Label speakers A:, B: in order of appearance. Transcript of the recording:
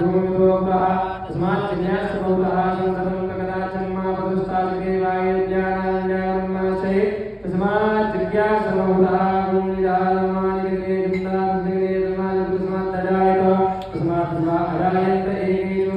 A: भूमिरोग्रः तस्मात् चिन्यासबहुलः संसदं कदाचन्मा पदुस्तादिकेवायुज्ञानाञ्जानमाशये तस्मात् जिज्ञासबहुलः भूमिजालमानिर्गे जिन्दादिगे तस्मात् तस्मात् अजायत तस्मात् अजायन्त एकेषु